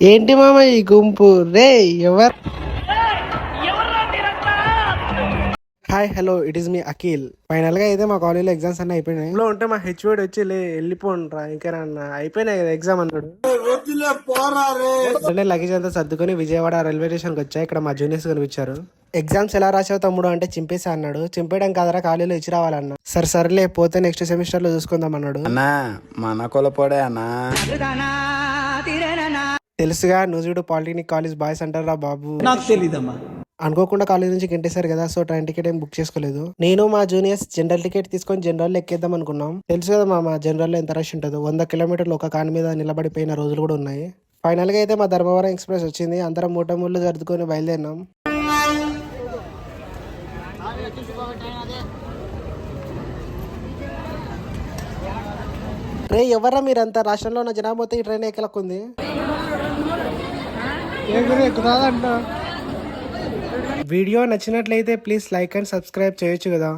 ఏంటి మామ ఈ గుంపు రే ఎవరు? Hi hello it is me Akhil. Final గా అయితే మా కాలేజీలో ఎగ్జామ్స్ అన్నీ అయిపోయినాయి. ఇంట్లో ఉంటే మా హెచ్ఓడి వచ్చి వెళ్ళిపోండ్రా ఇంకేనా అయిపోయినాయి కదా ఎగ్జామ్ అన్నాడు. అంటే లగేజ్ అంతా సర్దుకొని విజయవాడ రైల్వే స్టేషన్ కి వచ్చా. ఇక్కడ మా జూనియర్స్ కనిపించారు. ఎగ్జామ్స్ ఎలా రాసావు తమ్ముడు అంటే చింపేసా అన్నాడు. చింపేయడం కాదరా కాలేజీలో ఇచ్చి రావాలన్నా. సర్లే పోతే నెక్స్ట్ సెమిస్టర్ లో చూసుకుందాం అన్నాడు. అన్నా మన కొలపోడే అన్నా. తెలుసుగా నువ్వు చూడు పాలిటెక్నిక్ కాలేజ్ బాయ్స్ అంటారా బాబు. నాకు తెలీదమ్మా. అనుకోకుండా కాలేజ్ నుంచి గెంటేశారు కదా, సో ట్రైన్ టికెట్ ఏం బుక్ చేసుకోలేదు. నేను మా జూనియర్స్ జనరల్ టికెట్ తీసుకొని జనరల్ ఎక్కేద్దాం అనుకున్నాం. తెలుసు కదా మా జనరల్ లో ఎంత రష్ ఉంటుందో. 100 కిలోమీటర్లు ఒక కాని మీద నిలబడిపోయిన రోజులు కూడా ఉన్నాయి. ఫైనల్ గా అయితే మా ధర్మవరం ఎక్స్ప్రెస్ వచ్చింది. అందరం మూటముళ్ళు సర్దుకొని బయలుదేరినాం. రే ఎవరా మీరంతా? రాష్ట్రంలో ఉన్న జనాభా మొత్తం ఈ ట్రైన్ ఎక్కలకుంది. వీడియో నచ్చినట్లయితే ప్లీజ్ లైక్ అండ్ సబ్స్క్రైబ్ చేయొచ్చు కదా.